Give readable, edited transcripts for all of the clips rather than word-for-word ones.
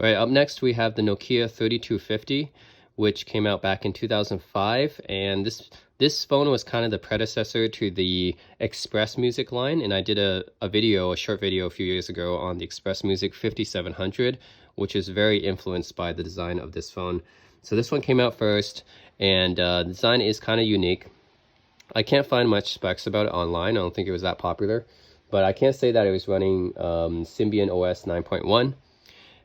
All right, up next we have the Nokia 3250, which came out back in 2005, and this phone was kind of the predecessor to the Express Music line, and I did a short video a few years ago on the Express Music 5700, which is very influenced by the design of this phone. So this one came out first, and the design is kind of unique. I can't find much specs about it online. I don't think it was that popular, but I can say that it was running Symbian OS 9.1.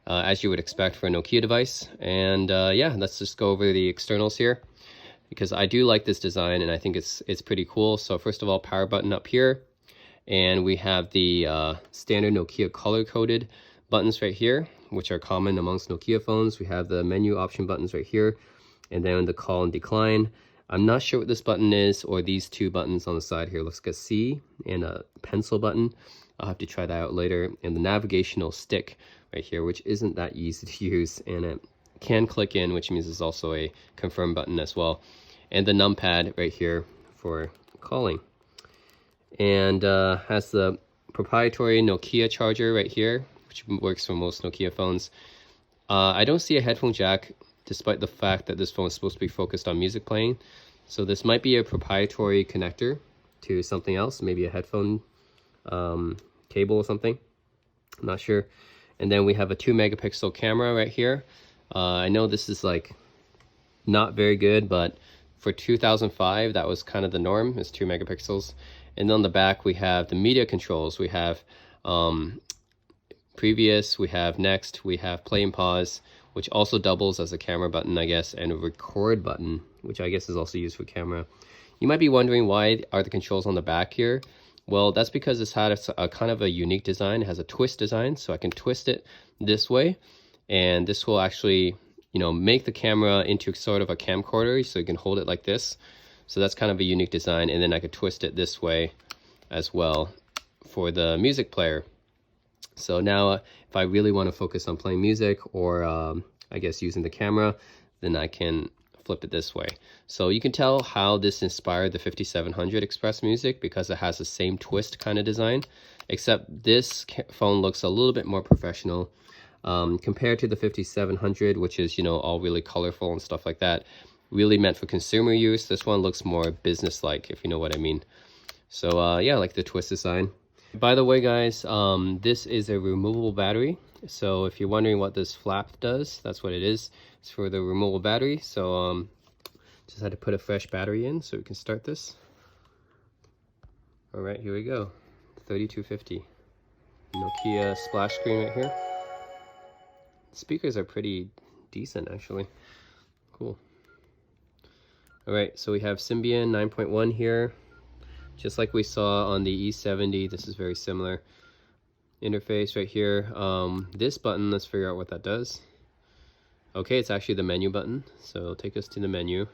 As you would expect for a Nokia device. And yeah, let's just go over the externals here, because I do like this design and I think it's pretty cool. So first of all, power button up here, and we have the standard Nokia color-coded buttons right here, which are common amongst Nokia phones. We have the menu option buttons right here, and then the call and decline. I'm not sure what this button is, or these two buttons on the side here. Looks like a C and a pencil button. I'll have to try that out later. And the navigational stick right here, which isn't that easy to use, and it can click in, which means it's also a confirm button as well. And the numpad right here for calling. And has the proprietary Nokia charger right here, which works for most Nokia phones. I don't see a headphone jack, despite the fact that this phone is supposed to be focused on music playing. So this might be a proprietary connector to something else, maybe a headphone cable or something. I'm not sure. And then we have a 2 megapixel camera right here. I know this is like not very good, but for 2005 that was kind of the norm, is 2 megapixels. And then on the back we have the media controls. We have previous, we have next, we have play and pause, which also doubles as a camera button, I guess, and a record button, which I guess is also used for camera. You might be wondering, why are the controls on the back here? Well, that's because it's had a kind of a unique design. It has a twist design, so I can twist it this way, and this will actually, you know, make the camera into sort of a camcorder, so you can hold it like this. So that's kind of a unique design, and then I could twist it this way as well for the music player. So now if I really want to focus on playing music, or I guess using the camera, then I can flip it this way. So you can tell how this inspired the 5700 Express Music, because it has the same twist kind of design, except this phone looks a little bit more professional compared to the 5700, which is, you know, all really colorful and stuff like that, really meant for consumer use. This one looks more business-like, if you know what I mean. So yeah, I like the twist design. By the way, guys, this is a removable battery. So if you're wondering what this flap does, that's what it is. It's for the removable battery. So just had to put a fresh battery in so we can start this. All right, here we go. 3250 Nokia splash screen right here. The speakers are pretty decent, actually. Cool. All right, so we have Symbian 9.1 here. Just like we saw on the E70, this is very similar. Interface right here. This button, let's figure out what that does. Okay, it's actually the menu button, so it'll take us to the menu.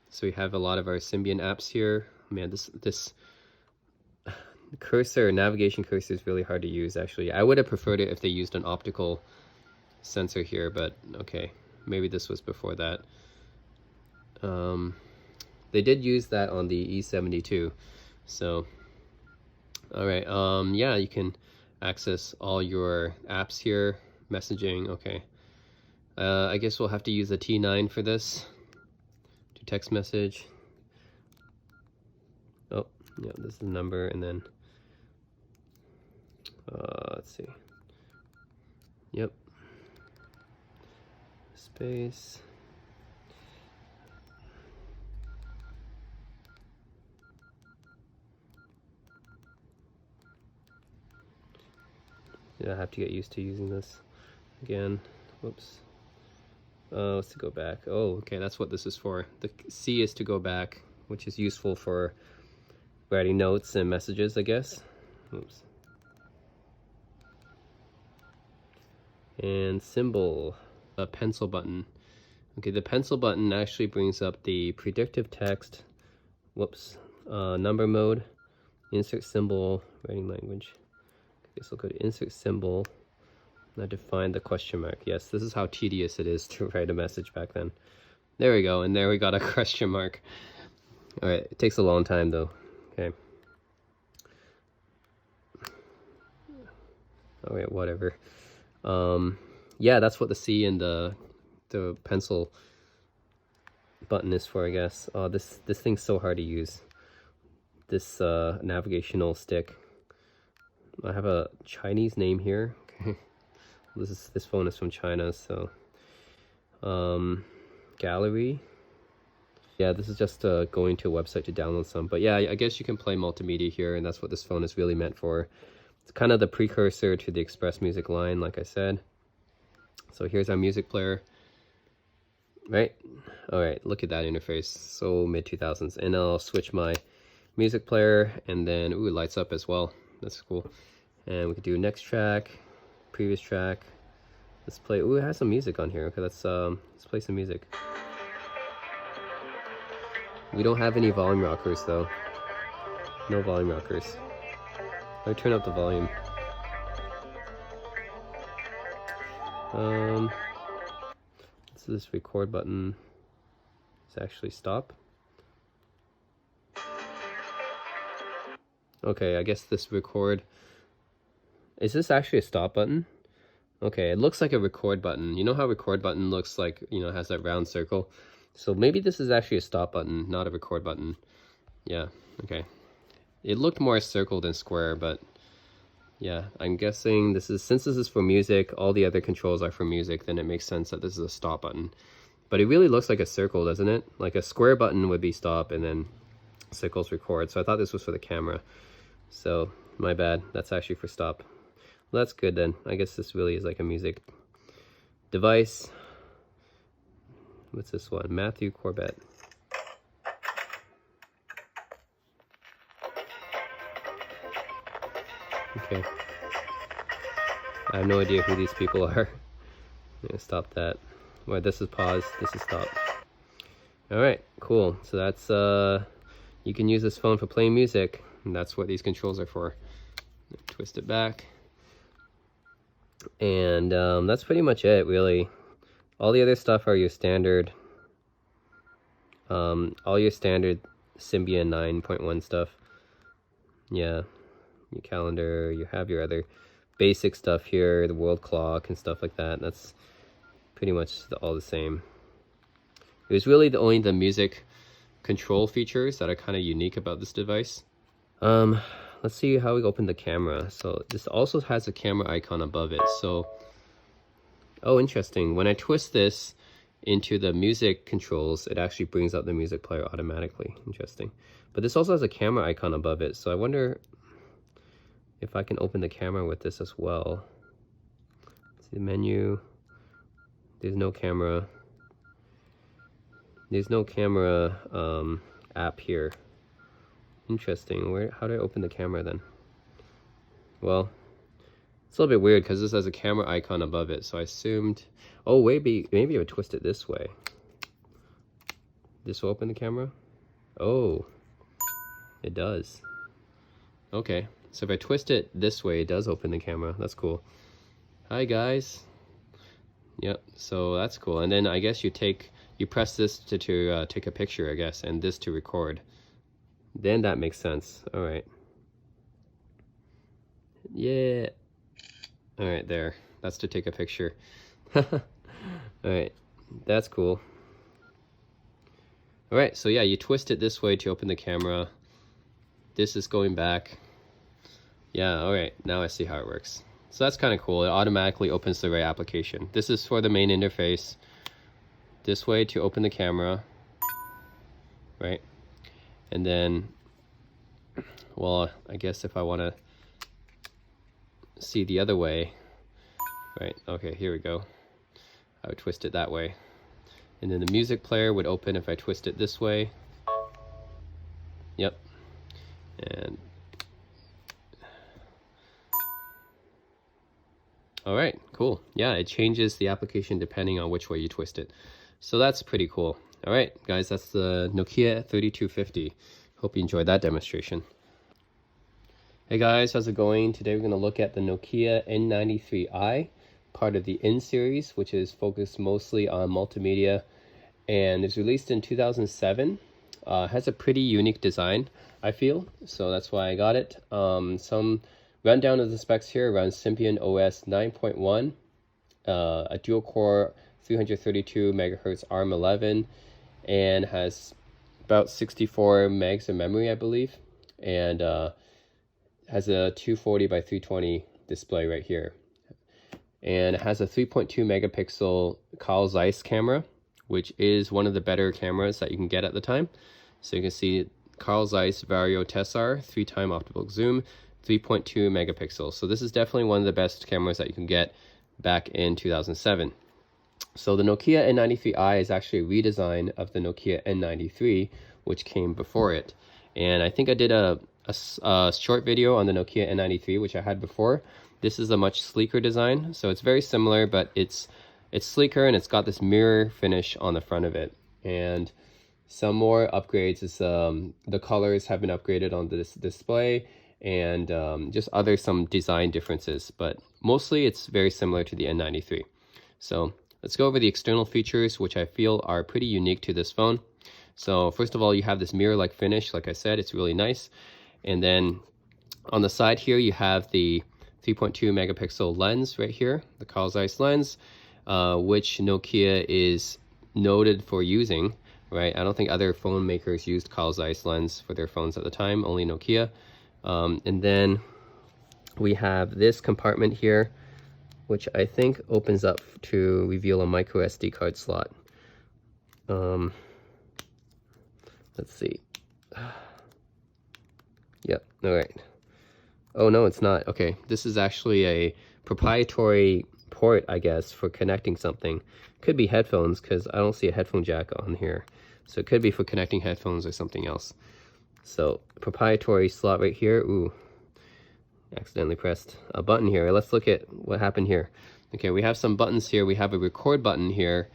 So we have a lot of our Symbian apps here. Man, this cursor, navigation cursor, is really hard to use, actually. I would have preferred it if they used an optical sensor here, but okay, maybe this was before that. They did use that on the E72. So, all right, yeah, you can access all your apps here. Messaging, okay. I guess we'll have to use the T9 for this to text message. Oh, yeah, this is the number, and then let's see. Yep. Space. Yeah, I have to get used to using this again. Whoops. Let's go back. Oh, okay, that's what this is for. The C is to go back, which is useful for writing notes and messages, I guess. Oops. And symbol, a pencil button. Okay, the pencil button actually brings up the predictive text. Whoops. Number mode, insert symbol, writing language. So we'll go to insert symbol. Now define the question mark. Yes, this is how tedious it is to write a message back then. There we go, and there we got a question mark. All right, it takes a long time though. Okay. All right, whatever. yeah, that's what the C and the pencil button is for, I guess. Oh, this thing's so hard to use. This navigational stick. I have a Chinese name here. Okay. This phone is from China, so gallery. Yeah, this is just going to a website to download some. But yeah, I guess you can play multimedia here, and that's what this phone is really meant for. It's kind of the precursor to the Express Music line, like I said. So here's our music player. Right? All right, look at that interface. So mid-2000s. And I'll switch my music player, and then, ooh, it lights up as well. That's cool. And we could do next track, previous track. Let's play, ooh, it has some music on here. Okay, let's play some music. We don't have any volume rockers though. No volume rockers. Let me turn up the volume. So this record button is actually stop. Okay, I guess this record, is this actually a stop button? Okay, it looks like a record button. You know how record button looks like, you know, has that round circle? So maybe this is actually a stop button, not a record button. Yeah, okay. It looked more circle than square, but yeah, I'm guessing this is, since this is for music, all the other controls are for music, then it makes sense that this is a stop button. But it really looks like a circle, doesn't it? Like a square button would be stop, and then circles record. So I thought this was for the camera. So my bad, that's actually for stop. Well, that's good then. I guess this really is like a music device. What's this one? Matthew Corbett. Okay. I have no idea who these people are. I'm gonna stop that. Well, this is pause, this is stop. Alright, cool. So that's, you can use this phone for playing music, and that's what these controls are for. Twist it back. And that's pretty much it, really. All the other stuff are your standard, all your standard Symbian 9.1 stuff. Yeah, your calendar, you have your other basic stuff here, the world clock and stuff like that. That's pretty much all the same. It was really only the music control features that are kind of unique about this device. Let's see how we open the camera. So this also has a camera icon above it. So, oh, interesting. When I twist this into the music controls, it actually brings up the music player automatically. Interesting. But this also has a camera icon above it. So I wonder if I can open the camera with this as well. See the menu. There's no camera. There's no camera app here. Interesting. How do I open the camera then? Well, it's a little bit weird because this has a camera icon above it, so I assumed, oh, maybe I would twist it this way. This will open the camera? Oh, it does. Okay, so if I twist it this way, it does open the camera. That's cool. Hi guys. Yep, so that's cool. And then I guess you press this to take a picture, I guess, and this to record. Then that makes sense. All right. Yeah. All right, there. That's to take a picture. All right, that's cool. All right, so yeah, you twist it this way to open the camera. This is going back. Yeah, all right, now I see how it works. So that's kind of cool. It automatically opens the right application. This is for the main interface. This way to open the camera, right? And then, well, I guess if I want to see the other way, right? Okay, here we go. I would twist it that way. And then the music player would open if I twist it this way. Yep. And all right, cool. Yeah, it changes the application depending on which way you twist it. So that's pretty cool. All right, guys, that's the Nokia 3250. Hope you enjoyed that demonstration. Hey guys, how's it going? Today we're going to look at the Nokia N93i, part of the N series, which is focused mostly on multimedia, and is released in 2007. Has a pretty unique design, I feel, so that's why I got it. Some rundown of the specs here: runs Symbian OS 9.1, a dual core 332 megahertz ARM11, and has about 64 megs of memory, I believe, and has a 240 by 320 display right here. And it has a 3.2 megapixel Carl Zeiss camera, which is one of the better cameras that you can get at the time. So you can see Carl Zeiss Vario Tessar 3x optical zoom, 3.2 megapixels. So this is definitely one of the best cameras that you can get back in 2007. So the Nokia N93i is actually a redesign of the Nokia N93, which came before it. And I think I did a short video on the Nokia N93, which I had before. This is a much sleeker design, so it's very similar, but it's sleeker, and it's got this mirror finish on the front of it. And some more upgrades is the colors have been upgraded on this display, and just some design differences, but mostly it's very similar to the N93. So let's go over the external features, which I feel are pretty unique to this phone. So first of all, you have this mirror-like finish. Like I said, it's really nice. And then on the side here, you have the 3.2 megapixel lens right here, the Carl Zeiss lens, which Nokia is noted for using, right? I don't think other phone makers used Carl Zeiss lens for their phones at the time, only Nokia. And then we have this compartment here, which I think opens up to reveal a micro SD card slot. Let's see. Yep, all right. Oh, no, it's not. Okay, this is actually a proprietary port, I guess, for connecting something. Could be headphones, because I don't see a headphone jack on here. So it could be for connecting headphones or something else. So proprietary slot right here. Ooh, accidentally pressed a button here. Let's look at what happened here. Okay, we have some buttons here. We have a record button here,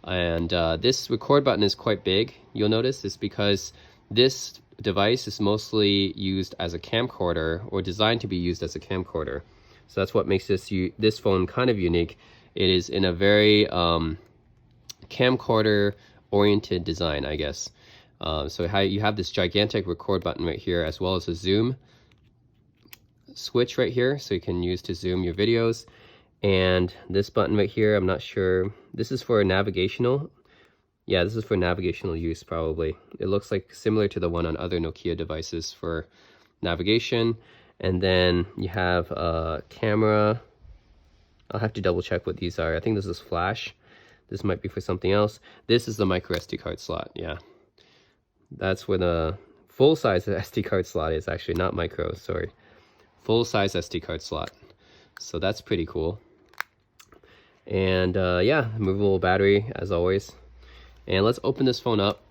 and this record button is quite big. You'll notice it's because this device is mostly used as a camcorder, or designed to be used as a camcorder. So that's what makes this phone kind of unique. It is in a very camcorder oriented design, I guess. So you have this gigantic record button right here, as well as a zoom switch right here, so you can use to zoom your videos. And this button right here, I'm not sure. This is for navigational. Yeah, this is for navigational use, probably. It looks like similar to the one on other Nokia devices for navigation. And then you have a camera. I'll have to double check what these are. I think this is flash. This might be for something else. This is the micro SD card slot, yeah. That's where the full-size SD card slot is, actually, not micro, sorry. Full-size SD card slot. So that's pretty cool. And yeah, movable battery, as always. And let's open this phone up.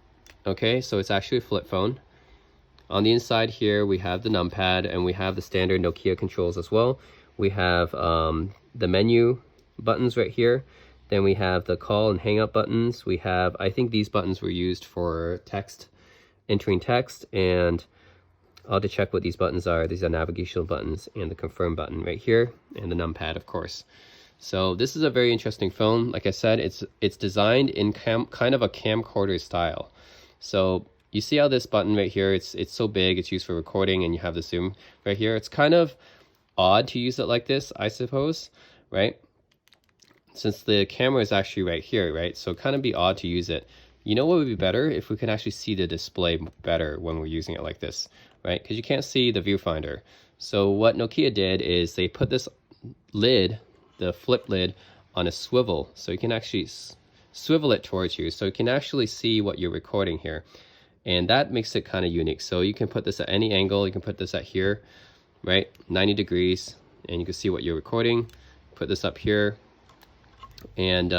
Okay, so it's actually a flip phone. On the inside here, we have the numpad, and we have the standard Nokia controls as well. We have the menu buttons right here. Then we have the call and hang up buttons. We have, I think these buttons were used for text, entering text, and I'll have to check what these buttons are. These are navigational buttons, and the confirm button right here, and the numpad, of course. So this is a very interesting phone. Like I said, it's designed in kind of a camcorder style. So you see how this button right here, it's so big, it's used for recording, and you have the zoom right here. It's kind of odd to use it like this, I suppose, right? Since the camera is actually right here, right? So kind of be odd to use it. You know what would be better? If we can actually see the display better when we're using it like this, right? Because you can't see the viewfinder. So what Nokia did is they put this lid, the flip lid, on a swivel, so you can actually swivel it towards you, so you can actually see what you're recording here. And that makes it kind of unique. So you can put this at any angle. You can put this at here, right? 90 degrees, and you can see what you're recording. Put this up here, and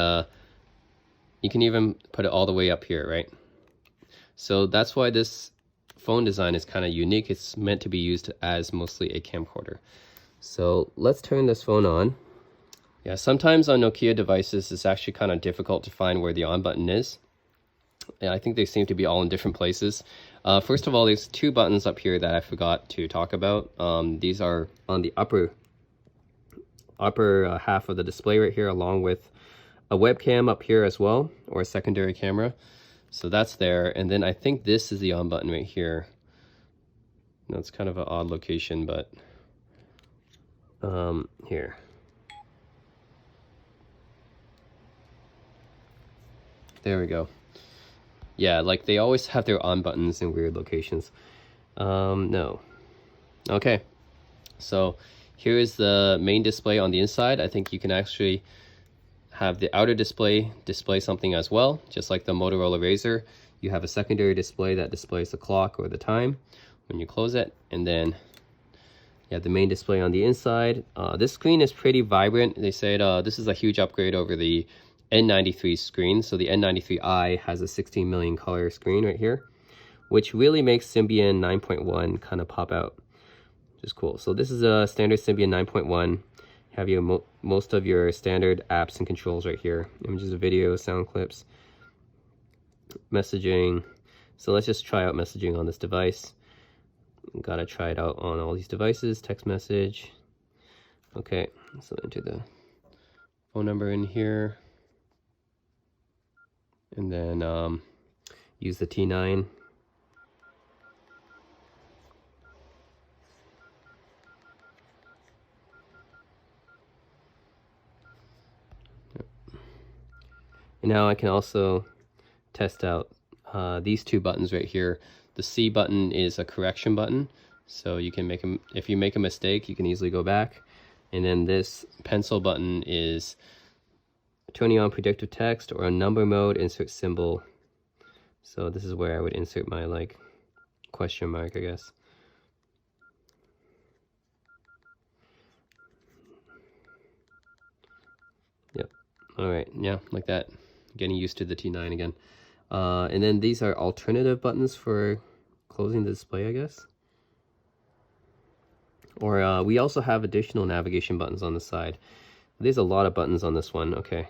you can even put it all the way up here, right? So that's why this phone design is kind of unique. It's meant to be used as mostly a camcorder. So let's turn this phone on. Yeah, sometimes on Nokia devices, it's actually kind of difficult to find where the on button is. And I think they seem to be all in different places. First of all, there's two buttons up here that I forgot to talk about. These are on the upper half of the display right here, along with a webcam up here as well, or a secondary camera. So that's there. And then I think this is the on button right here. No, it's kind of an odd location, but here. There we go. Yeah, like they always have their on buttons in weird locations. No. Okay, so here is the main display on the inside. I think you can actually have the outer display something as well, just like the Motorola Razr. You have a secondary display that displays the clock or the time when you close it, and then you have the main display on the inside. This screen is pretty vibrant. They said this is a huge upgrade over the N93 screen. So the N93i has a 16 million color screen right here, which really makes Symbian 9.1 kind of pop out, which is cool. So this is a standard Symbian 9.1. Have your most of your standard apps and controls right here. Images, video, sound clips, messaging. So let's just try out messaging on this device. Gotta try it out on all these devices. Text message. Okay, so enter the phone number in here, and then use the T9. And now I can also test out these two buttons right here. The C button is a correction button, so you can make if you make a mistake, you can easily go back. And then this pencil button is turning on predictive text or a number mode, insert symbol. So this is where I would insert my like question mark, I guess. Yep. All right. Yeah, like that. Getting used to the T9 again. And then these are alternative buttons for closing the display, I guess. Or we also have additional navigation buttons on the side. There's a lot of buttons on this one. Okay.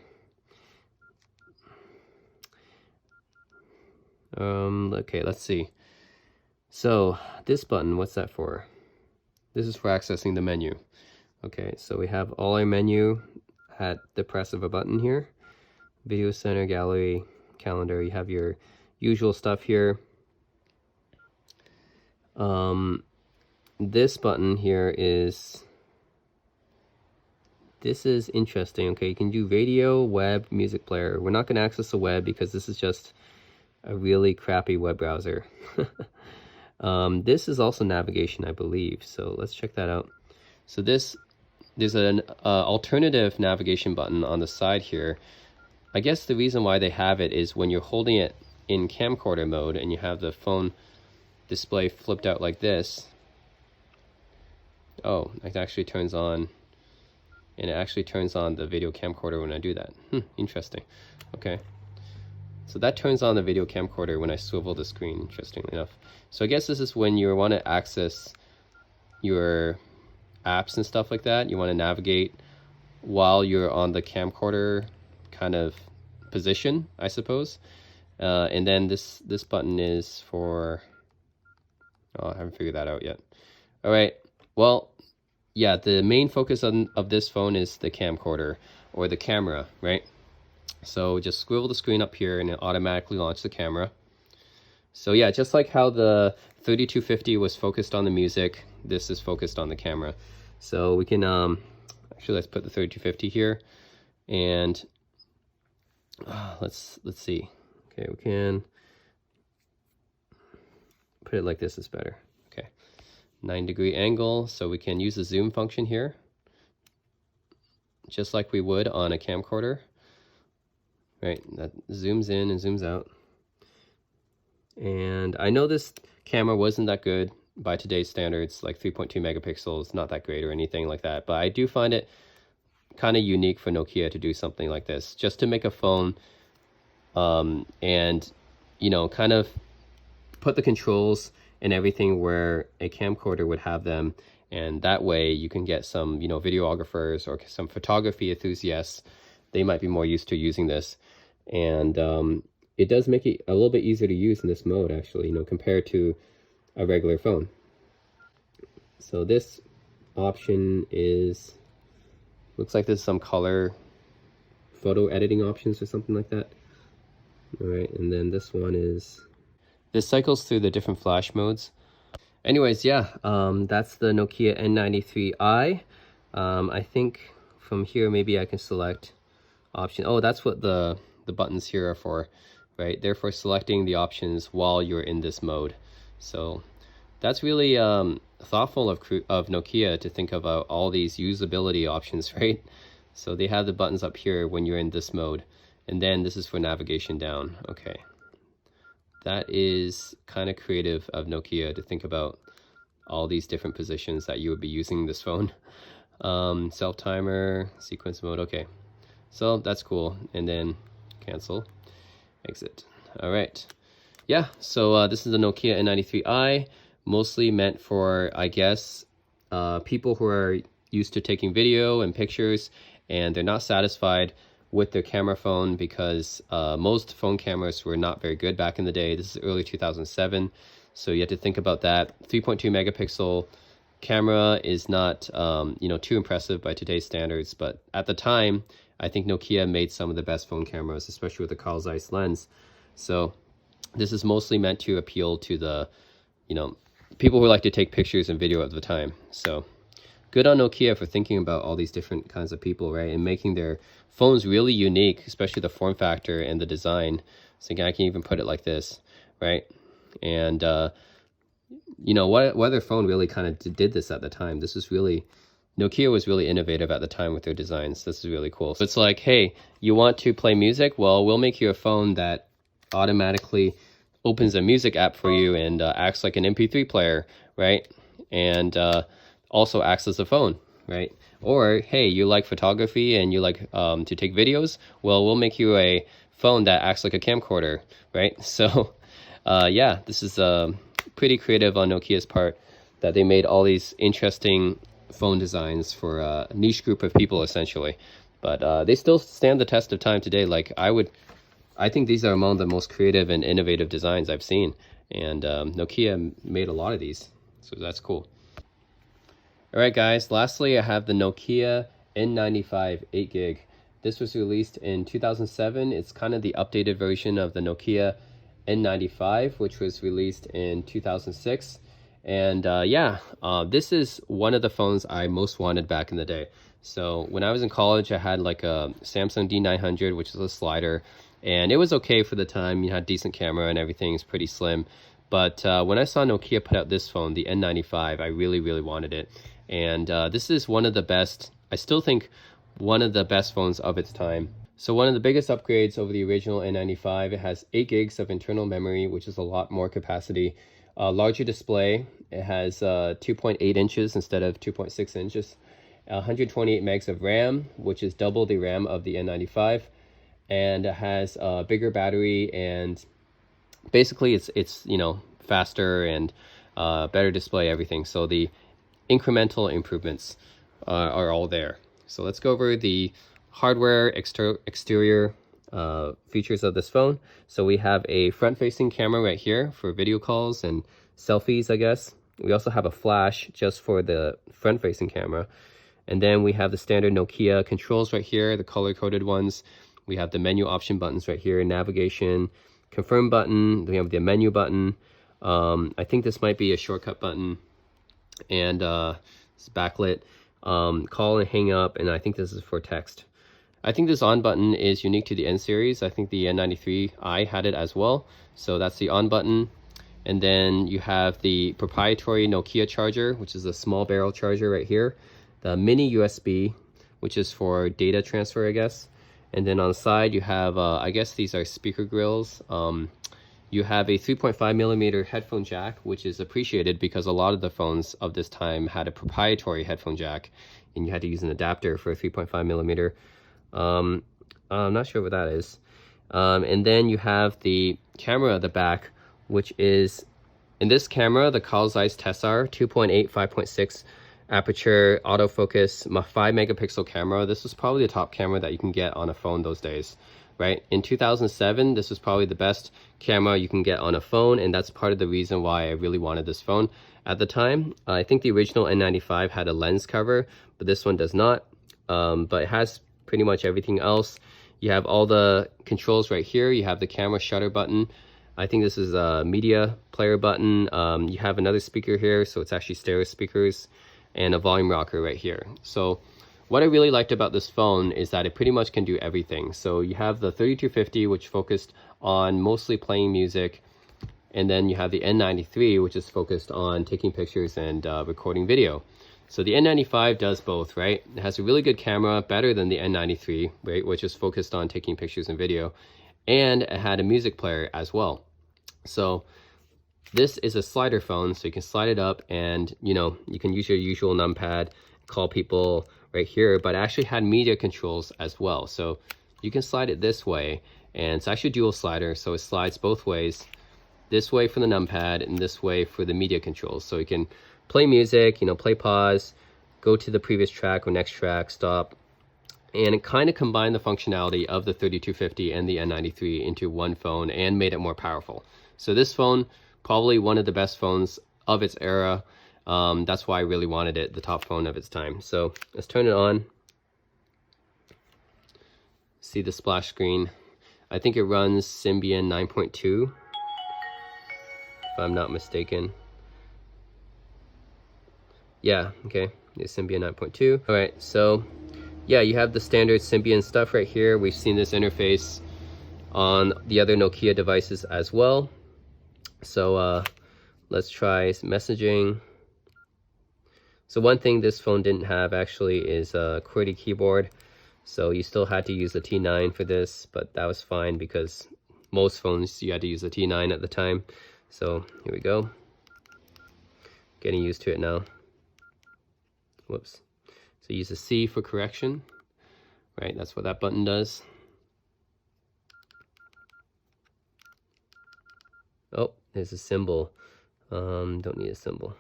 Okay, let's see. So this button, what's that for? This is for accessing the menu. Okay, so we have all our menu at the press of a button here. Video center, gallery, calendar. You have your usual stuff here. This button here is, this is interesting. Okay, you can do radio, web, music player. We're not going to access the web because this is just a really crappy web browser. This is also navigation, I believe. So let's check that out. So there's an alternative navigation button on the side here. I guess the reason why they have it is when you're holding it in camcorder mode and you have the phone display flipped out like this. Oh, it actually turns on, and it actually turns on the video camcorder when I do that. Interesting. Okay. So that turns on the video camcorder when I swivel the screen, interestingly enough. So I guess this is when you want to access your apps and stuff like that. You want to navigate while you're on the camcorder kind of position, I suppose. And then this button is for, oh, I haven't figured that out yet. All right, well, yeah, the main focus of this phone is the camcorder or the camera, right? So just swivel the screen up here and it automatically launches the camera. So yeah, just like how the 3250 was focused on the music, this is focused on the camera. So we can, actually let's put the 3250 here, and let's see. Okay, we can put it like this is better. Okay, 9-degree angle, so we can use the zoom function here, just like we would on a camcorder. Right, that zooms in and zooms out. And I know this camera wasn't that good by today's standards, like 3.2 megapixels, not that great or anything like that. But I do find it kind of unique for Nokia to do something like this, just to make a phone and, you know, kind of put the controls and everything where a camcorder would have them. And that way you can get some, you know, videographers or some photography enthusiasts. They might be more used to using this. And it does make it a little bit easier to use in this mode, actually, you know, compared to a regular phone. So this option is, looks like there's some color photo editing options or something like that. All right, and then this one is, this cycles through the different flash modes. Anyways, yeah, that's the Nokia N93i. I think from here maybe I can select option. Oh, that's what the the buttons here are for, right? They're for selecting the options while you're in this mode. So that's really thoughtful of Nokia to think about all these usability options, right? So they have the buttons up here when you're in this mode, and then this is for navigation down. Okay, that is kind of creative of Nokia to think about all these different positions that you would be using this phone. Self timer, sequence mode. Okay, so that's cool. And then cancel, exit. All right. Yeah, so this is the Nokia N93i, mostly meant for, I guess, people who are used to taking video and pictures, and they're not satisfied with their camera phone because most phone cameras were not very good back in the day. This is early 2007, so you have to think about that. 3.2 megapixel camera is not, you know, too impressive by today's standards, but at the time, I think Nokia made some of the best phone cameras, especially with the Carl Zeiss lens. So this is mostly meant to appeal to the, you know, people who like to take pictures and video at the time. So good on Nokia for thinking about all these different kinds of people, right? And making their phones really unique, especially the form factor and the design. So I can even put it like this, right? And, you know, what other phone really kind of did this at the time? This was really, Nokia was really innovative at the time with their designs. This is really cool. So it's like, hey, you want to play music? Well, we'll make you a phone that automatically opens a music app for you and acts like an MP3 player, right? And also acts as a phone, right? Or, hey, you like photography and you like to take videos? Well, we'll make you a phone that acts like a camcorder, right? So, yeah, this is pretty creative on Nokia's part that they made all these interesting phone designs for a niche group of people, essentially. But they still stand the test of time today. Like, I think these are among the most creative and innovative designs I've seen. And Nokia made a lot of these, so that's cool. All right, guys, lastly, I have the Nokia N95 8 gig. This was released in 2007. It's kind of the updated version of the Nokia N95, which was released in 2006. And yeah, this is one of the phones I most wanted back in the day. So when I was in college, I had like a Samsung D900, which is a slider, and it was okay for the time. You had decent camera and everything is pretty slim. But when I saw Nokia put out this phone, the N95, I really, really wanted it. And this is one of the best, I still think, one of the best phones of its time. So one of the biggest upgrades over the original N95, it has 8 gigs of internal memory, which is a lot more capacity. Larger display, it has 2.8 inches instead of 2.6 inches. 128 megs of RAM, which is double the RAM of the N95. And it has a bigger battery, and basically it's you know, faster and better display, everything. So the incremental improvements are all there. So let's go over the hardware exterior features of this phone. So we have a front-facing camera right here for video calls and selfies, I guess. We also have a flash just for the front-facing camera. And then we have the standard Nokia controls right here, the color-coded ones. We have the menu option buttons right here, navigation, confirm button. We have the menu button. I think this might be a shortcut button. And it's backlit. Call and hang up, and I think this is for text. I think this on button is unique to the N series. I think the N93i had it as well. So that's the on button. And then you have the proprietary Nokia charger, which is a small barrel charger right here. The mini USB, which is for data transfer, I guess. And then on the side, you have, I guess these are speaker grills. You have a 3.5 millimeter headphone jack, which is appreciated because a lot of the phones of this time had a proprietary headphone jack, and you had to use an adapter for a 3.5 millimeter. I'm not sure what that is. And then you have the camera at the back, which is, in this camera, the Carl Zeiss Tessar 2.8, 5.6 aperture autofocus, 5 megapixel camera. This was probably the top camera that you can get on a phone those days, right? In 2007, this was probably the best camera you can get on a phone, and that's part of the reason why I really wanted this phone at the time. I think the original N95 had a lens cover, but this one does not. But it has pretty much everything else. You have all the controls right here. You have the camera shutter button. I think this is a media player button. You have another speaker here, so it's actually stereo speakers, and a volume rocker right here. So what I really liked about this phone is that it pretty much can do everything. So you have the 3250, which focused on mostly playing music, and then you have the N93, which is focused on taking pictures and recording video. So the N95 does both, right? It has a really good camera, better than the N93, right, which is focused on taking pictures and video, and it had a music player as well. So this is a slider phone, so you can slide it up and, you know, you can use your usual numpad, call people right here, but it actually had media controls as well. So you can slide it this way, and it's actually dual slider, so it slides both ways. This way for the numpad and this way for the media controls. So you can play music, you know, play pause, go to the previous track or next track, stop. And it kind of combined the functionality of the 3250 and the N93 into one phone and made it more powerful. So this phone, probably one of the best phones of its era. That's why I really wanted it, the top phone of its time. So let's turn it on. See the splash screen. I think it runs Symbian 9.2. If I'm not mistaken. Yeah, okay, it's Symbian 9.2. All right, so yeah, you have the standard Symbian stuff right here. We've seen this interface on the other Nokia devices as well. So let's try messaging. So one thing this phone didn't have actually is a QWERTY keyboard. So you still had to use the T9 for this, but that was fine because most phones you had to use the T9 at the time. So here we go. Getting used to it now. Whoops. So use the C for correction. Right, that's what that button does. Oh, there's a symbol. Don't need a symbol.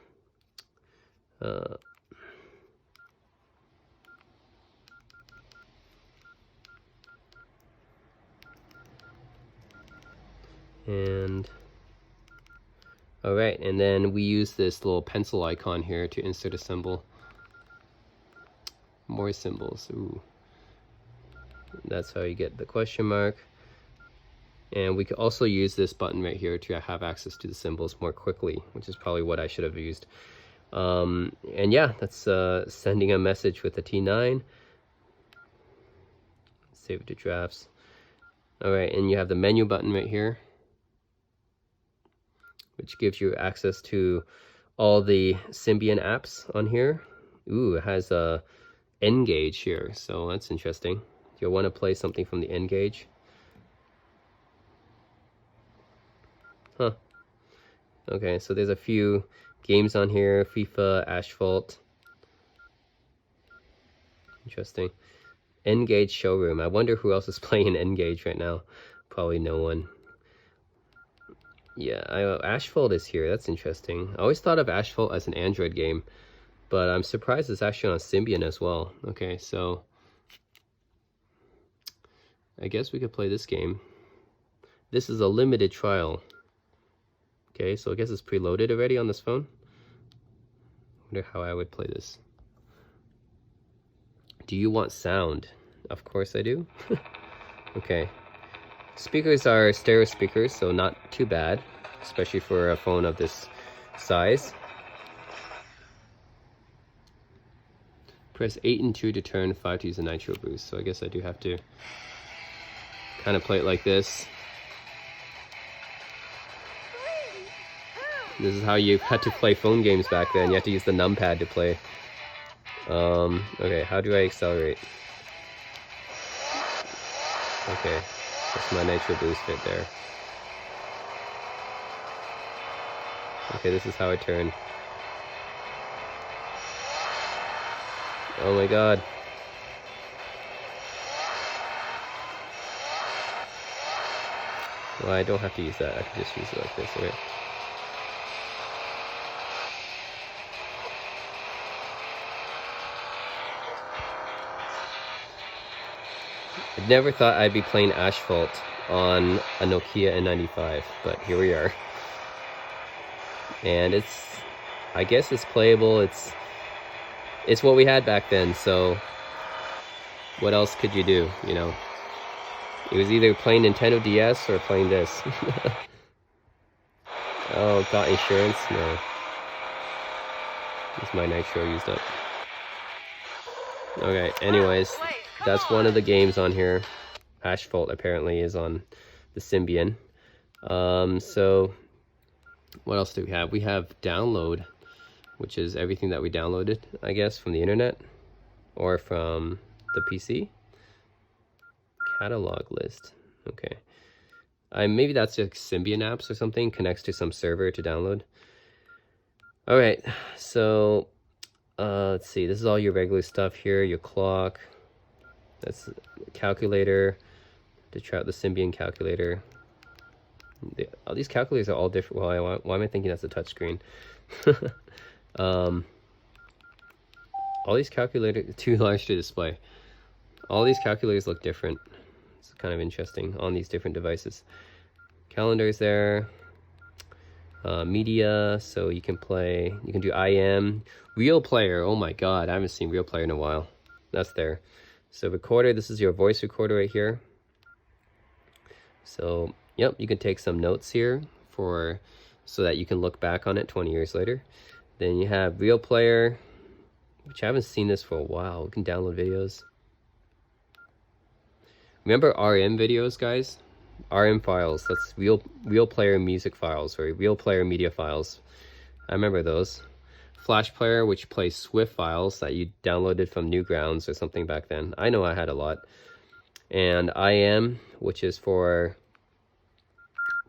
And all right, and then we use this little pencil icon here to insert a symbol. More symbols. Ooh. That's how you get the question mark. And we could also use this button right here to have access to the symbols more quickly, which is probably what I should have used. And yeah, that's sending a message with the T9. Save it to drafts. All right, and you have the menu button right here, which gives you access to all the Symbian apps on here. Ooh, it has a N-Gage here, so that's interesting. You'll want to play something from the N-Gage. Huh. Okay, so there's a few games on here. FIFA, Asphalt. Interesting. N-Gage Showroom. I wonder who else is playing N-Gage right now. Probably no one. Yeah, Asphalt is here. That's interesting. I always thought of Asphalt as an Android game, but I'm surprised it's actually on Symbian as well. Okay, so I guess we could play this game. This is a limited trial. Okay, so I guess it's preloaded already on this phone. I wonder how I would play this. Do you want sound? Of course I do. Okay. Speakers are stereo speakers, so not too bad, especially for a phone of this size. Press 8 and 2 to turn, 5 to use a nitro boost. So I guess I do have to kind of play it like this. This is how you had to play phone games back then. You had to use the numpad to play. Okay, how do I accelerate? Okay, that's my nitro boost right there. Okay, this is how I turn. Oh my god. Well, I don't have to use that. I can just use it like this, okay? I never thought I'd be playing Asphalt on a Nokia N95, but here we are. And I guess it's playable. It's what we had back then, so what else could you do, you know? It was either playing Nintendo DS or playing this. Oh, got insurance? No. Is my nitro used up? Okay, anyways, that's one of the games on here. Asphalt apparently is on the Symbian. So what else do we have? We have download, which is everything that we downloaded, I guess, from the internet or from the PC. Catalog list. Okay. Maybe that's just Symbian apps or something, connects to some server to download. All right, so let's see. This is all your regular stuff here. Your clock. That's calculator. To try out the Symbian calculator. All these calculators are all different. Well, why am I thinking that's a touchscreen? All these calculators, too large to display. All these calculators look different. It's kind of interesting on these different devices. Calendars there. Media, so you can play, you can do IM. Real Player, oh my god, I haven't seen Real Player in a while. That's there. So recorder, this is your voice recorder right here. So, yep, you can take some notes here so that you can look back on it 20 years later. Then you have Real Player, which I haven't seen this for a while. We can download videos. Remember RM videos, guys? RM files, that's real player music files, or real player media files. I remember those. Flash player, which plays Swift files that you downloaded from Newgrounds or something back then. I know I had a lot. And IM, which is for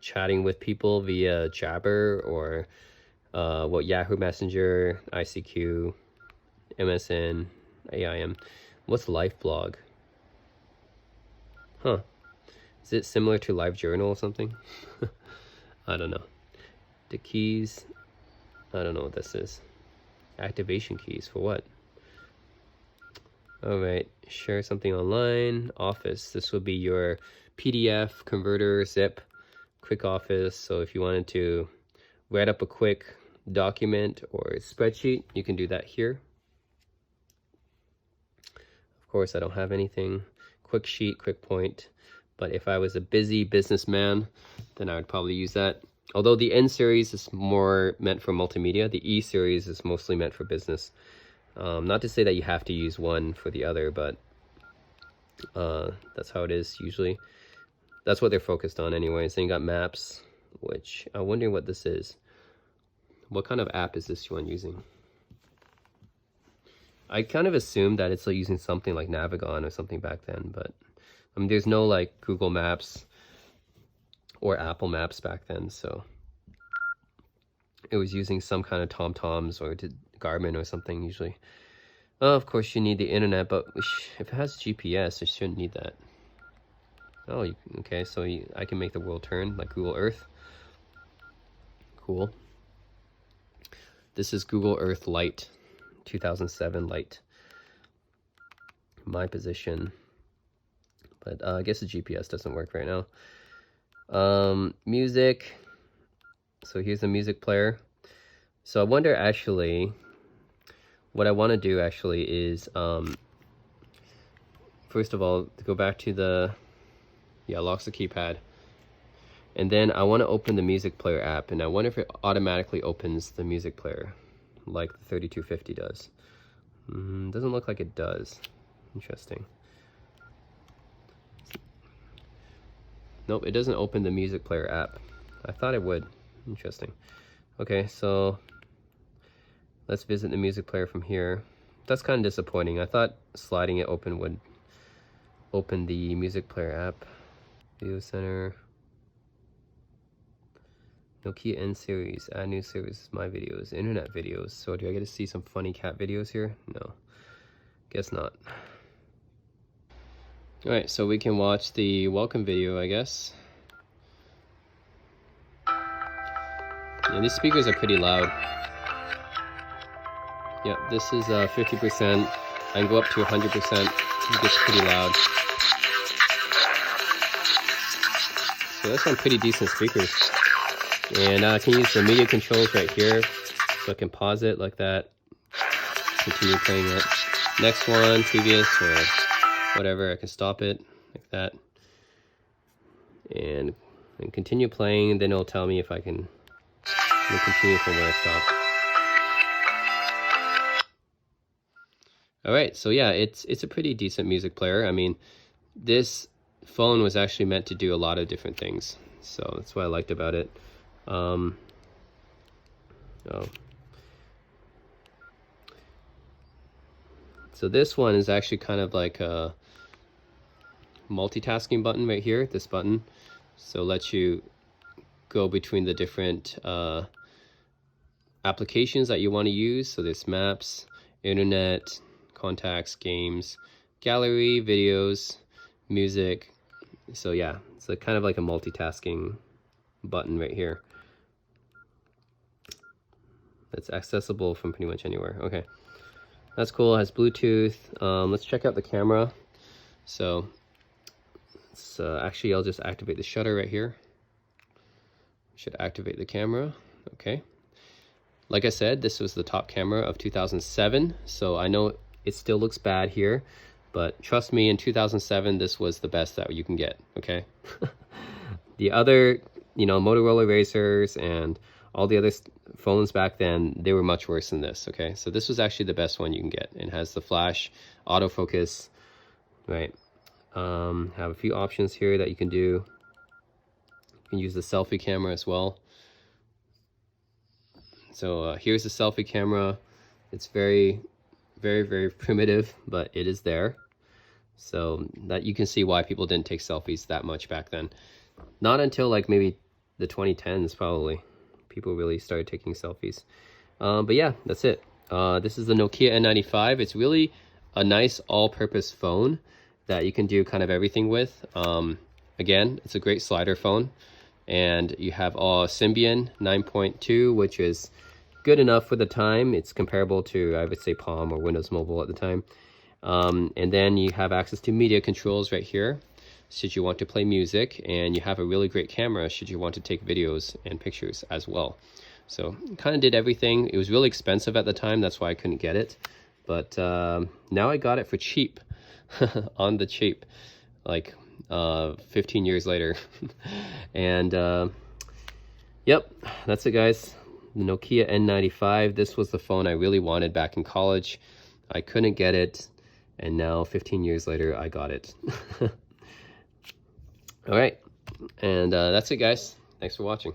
chatting with people via Jabber or Yahoo Messenger, ICQ, MSN, AIM. What's LifeBlog? Huh. Is it similar to LiveJournal or something? I don't know. The keys, I don't know what this is. Activation keys for what? All right, share something online. Office, this will be your PDF, converter, zip, quick office. So if you wanted to write up a quick document or spreadsheet, you can do that here. Of course, I don't have anything. Quick sheet, quick point. But if I was a busy businessman, then I would probably use that. Although the N series is more meant for multimedia, the E series is mostly meant for business. Not to say that you have to use one for the other, but that's how it is usually. That's what they're focused on anyways. Then you got maps, which I'm wondering what this is. What kind of app is this one using? I kind of assumed that it's like using something like Navigon or something back then, but I mean, there's no like Google Maps or Apple Maps back then, so it was using some kind of TomToms or Garmin or something usually. Of course, you need the internet, but if it has GPS, it shouldn't need that. Oh, okay, so I can make the world turn like Google Earth. Cool. This is Google Earth Lite, 2007 Lite. My position. But I guess the GPS doesn't work right now. Music. So here's the music player. So I wonder actually, what I want to do actually is, first of all, to go back to the, locks the keypad. And then I want to open the music player app, and I wonder if it automatically opens the music player like the 3250 does. Doesn't look like it does. Interesting. Nope, it doesn't open the music player app. I thought it would. Interesting. Okay, so let's visit the music player from here. That's kind of disappointing. I thought sliding it open would open the music player app. Video center. Nokia N series. Add new series. My videos. Internet videos. So do I get to see some funny cat videos here? No. Guess not. Alright, so we can watch the welcome video, I guess. Yeah, these speakers are pretty loud. Yeah, this is 50%. I can go up to 100%. It gets pretty loud. So that's some pretty decent speakers. And I can use the media controls right here. So I can pause it like that. Continue playing it. Next one, previous, or whatever, I can stop it like that and continue playing, and then it'll tell me if I can continue from where I stopped. All right, so yeah, it's a pretty decent music player. I mean, this phone was actually meant to do a lot of different things, so that's what I liked about it. Oh. So this one is actually kind of like a multitasking button right here, this button. So it lets you go between the different applications that you want to use. So there's maps, internet, contacts, games, gallery, videos, music. So yeah, it's kind of like a multitasking button right here. It's accessible from pretty much anywhere. Okay, that's cool. It has Bluetooth. Let's check out the camera. So actually, I'll just activate the shutter right here. Should activate the camera. Okay. Like I said, this was the top camera of 2007, so I know it still looks bad here, but trust me, in 2007, this was the best that you can get, okay? The other, Motorola Razrs and all the other phones back then, they were much worse than this, okay? So this was actually the best one you can get. It has the flash, autofocus, right? Have a few options here that you can do. You can use the selfie camera as well. So here's the selfie camera. It's very, very, very primitive, but it is there. So that you can see why people didn't take selfies that much back then. Not until like maybe the 2010s probably. People really started taking selfies. But yeah, that's it. This is the Nokia N95. It's really a nice all-purpose phone that you can do kind of everything with. Again, it's a great slider phone. And you have Symbian 9.2, which is good enough for the time. It's comparable to, I would say, Palm or Windows Mobile at the time. And then you have access to media controls right here, should you want to play music. And you have a really great camera, should you want to take videos and pictures as well. So kind of did everything. It was really expensive at the time, that's why I couldn't get it. But now I got it for cheap, on the cheap, like 15 years later. And yep, that's it, guys. The Nokia N95. This was the phone I really wanted back in college. I couldn't get it, and now 15 years later I got it. All right, and that's it, guys. Thanks for watching.